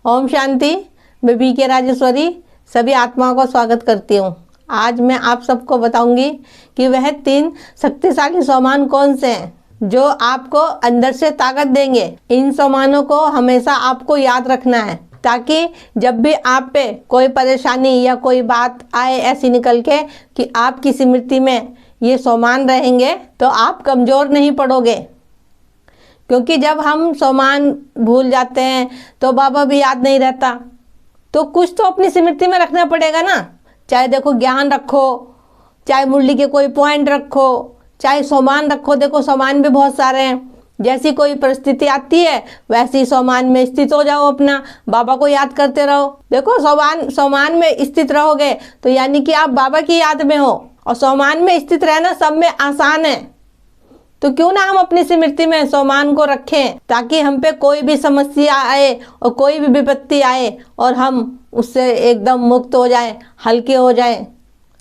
ओम शांति। मैं बीके राजेश्वरी सभी आत्माओं का स्वागत करती हूँ। आज मैं आप सबको बताऊंगी कि वह 3 शक्तिशाली सोमान कौन से हैं जो आपको अंदर से ताकत देंगे। इन सोमानों को हमेशा आपको याद रखना है ताकि जब भी आप पे कोई परेशानी या कोई बात आए ऐसी निकल के कि आपकी स्मृति में ये सोमान रहेंगे तो आप कमज़ोर नहीं पड़ोगे। क्योंकि जब हम सोमान भूल जाते हैं तो बाबा भी याद नहीं रहता, तो कुछ तो अपनी स्मृति में रखना पड़ेगा ना। चाहे देखो ज्ञान रखो, चाहे मुरली के कोई पॉइंट रखो, चाहे सोमान रखो। देखो सोमान भी बहुत सारे हैं। जैसी कोई परिस्थिति आती है वैसी सोमान में स्थित हो जाओ, अपना बाबा को याद करते रहो। देखो सोमान में स्थित रहोगे तो यानी कि आप बाबा की याद में हो, और सोमान में स्थित रहना सब में आसान है। तो क्यों ना हम अपनी स्मृति में सोमान को रखें ताकि हम पे कोई भी समस्या आए और कोई भी विपत्ति आए और हम उससे एकदम मुक्त हो जाएं, हल्के हो जाएं।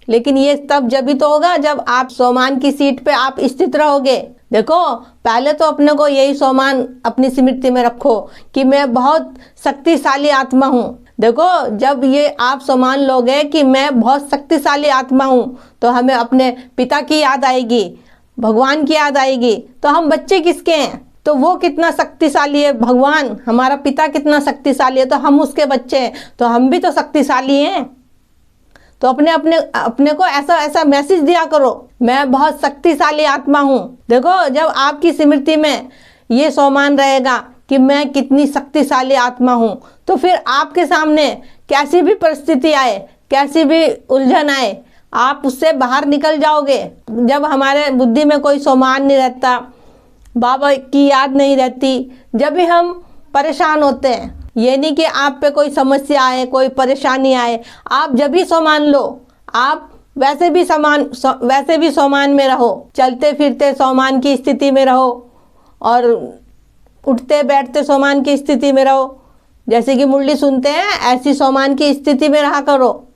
लेकिन ये तब जब भी तो होगा जब आप सोमान की सीट पे आप स्थित रहोगे। देखो पहले तो अपने को यही सोमान अपनी स्मृति में रखो कि मैं बहुत शक्तिशाली आत्मा हूँ। देखो जब ये आप सोमान लोगे कि मैं बहुत शक्तिशाली आत्मा हूँ तो हमें अपने पिता की याद आएगी, भगवान की याद आएगी। तो हम बच्चे किसके हैं? तो वो कितना शक्तिशाली है, भगवान हमारा पिता कितना शक्तिशाली है, तो हम उसके बच्चे हैं, तो हम भी तो शक्तिशाली हैं। तो अपने को ऐसा मैसेज दिया करो, मैं बहुत शक्तिशाली आत्मा हूँ। देखो जब आपकी स्मृति में ये सोमान रहेगा कि मैं कितनी शक्तिशाली आत्मा हूँ, तो फिर आपके सामने कैसी भी परिस्थिति आए, कैसी भी उलझन आए, आप उससे बाहर निकल जाओगे। जब हमारे बुद्धि में कोई सोमान नहीं रहता, बाबा की याद नहीं रहती, जब भी हम परेशान होते हैं, ये नहीं कि आप पे कोई समस्या आए, कोई परेशानी आए, आप जब भी सोमान लो, आप वैसे भी सोमान में रहो, चलते फिरते सोमान की स्थिति में रहो और उठते बैठते सोमान की स्थिति में रहो। जैसे कि मुरली सुनते हैं ऐसी सोमान की स्थिति में रहा करो,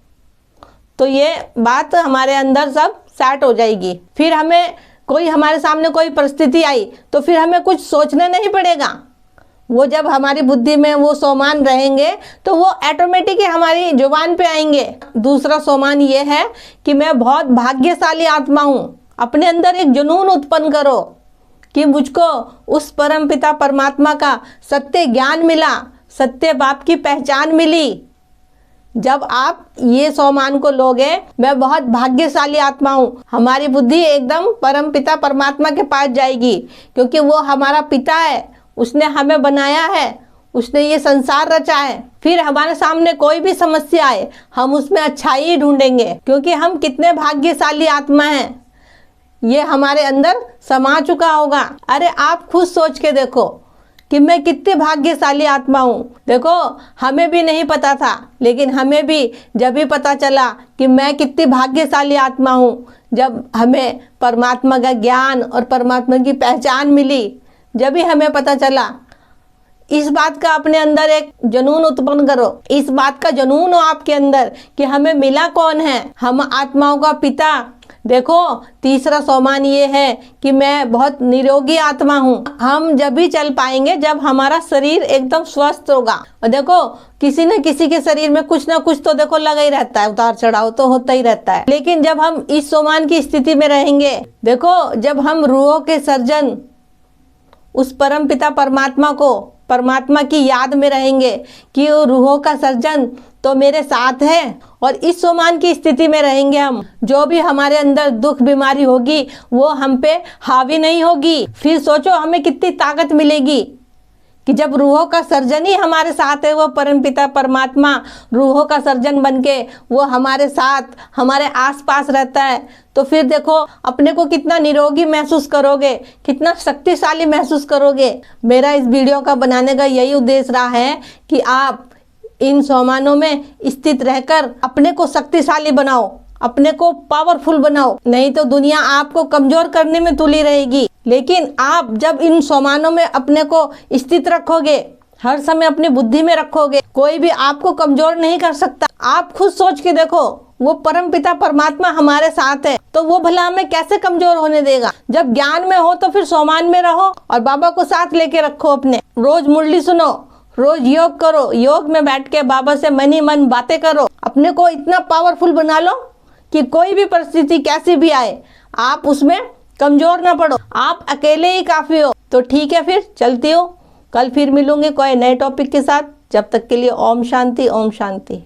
तो ये बात हमारे अंदर सब सेट हो जाएगी। फिर हमारे सामने कोई परिस्थिति आई तो फिर हमें कुछ सोचना नहीं पड़ेगा। वो जब हमारी बुद्धि में वो सोमान रहेंगे तो वो ऑटोमेटिक ही हमारी जुबान पे आएंगे। दूसरा सोमान ये है कि मैं बहुत भाग्यशाली आत्मा हूँ। अपने अंदर एक जुनून उत्पन्न करो कि मुझको उस परम पिता परमात्मा का सत्य ज्ञान मिला, सत्य बाप की पहचान मिली। जब आप ये सोमान को लोगे, मैं बहुत भाग्यशाली आत्मा हूँ, हमारी बुद्धि एकदम परम पिता परमात्मा के पास जाएगी। क्योंकि वो हमारा पिता है, उसने हमें बनाया है, उसने ये संसार रचा है। फिर हमारे सामने कोई भी समस्या आए हम उसमें अच्छाई ही ढूंढेंगे, क्योंकि हम कितने भाग्यशाली आत्मा हैं, ये हमारे अंदर समा चुका होगा। अरे आप खुद सोच के देखो कि मैं कितनी भाग्यशाली आत्मा हूँ। देखो हमें भी नहीं पता था, लेकिन हमें भी जब भी पता चला कि मैं कितनी भाग्यशाली आत्मा हूँ, जब हमें परमात्मा का ज्ञान और परमात्मा की पहचान मिली, जब भी हमें पता चला। इस बात का अपने अंदर एक जुनून उत्पन्न करो, इस बात का जुनून हो आपके अंदर कि हमें मिला कौन है, हम आत्माओं का पिता। देखो तीसरा सोमान ये है कि मैं बहुत निरोगी आत्मा हूँ। हम जब भी चल पाएंगे जब हमारा शरीर एकदम स्वस्थ होगा। और देखो किसी न किसी के शरीर में कुछ ना कुछ तो देखो लगा ही रहता है, उतार चढ़ाव तो होता ही रहता है। लेकिन जब हम इस सोमान की स्थिति में रहेंगे, देखो जब हम रूहों के सर्जन उस परम पिता परमात्मा की याद में रहेंगे कि वो रूहों का सर्जन तो मेरे साथ है, और इस सोमान की स्थिति में रहेंगे हम, जो भी हमारे अंदर दुख बीमारी होगी वो हम पे हावी नहीं होगी। फिर सोचो हमें कितनी ताकत मिलेगी कि जब रूहों का सर्जन ही हमारे साथ है, वो परमपिता परमात्मा रूहों का सर्जन बनके वो हमारे साथ हमारे आसपास रहता है। तो फिर देखो अपने को कितना निरोगी महसूस करोगे, कितना शक्तिशाली महसूस करोगे। मेरा इस वीडियो का बनाने का यही उद्देश्य रहा है कि आप इन सोमानों में स्थित रहकर अपने को शक्तिशाली बनाओ, अपने को पावरफुल बनाओ। नहीं तो दुनिया आपको कमजोर करने में तुली रहेगी। लेकिन आप जब इन सोमानों में अपने को स्थित रखोगे, हर समय अपनी बुद्धि में रखोगे, कोई भी आपको कमजोर नहीं कर सकता। आप खुद सोच के देखो, वो परम पिता परमात्मा हमारे साथ है तो वो भला हमें कैसे कमजोर होने देगा। जब ज्ञान में हो तो फिर सोमान में रहो और बाबा को साथ लेके रखो, अपने रोज मुरली सुनो, रोज योग करो, योग में बैठ के बाबा से मन ही मन बातें करो। अपने को इतना पावरफुल बना लो कि कोई भी परिस्थिति कैसी भी आए आप उसमें कमजोर ना पड़ो, आप अकेले ही काफी हो। तो ठीक है, फिर चलती हूँ, कल फिर मिलूंगी कोई नए टॉपिक के साथ। जब तक के लिए ओम शांति, ओम शांति।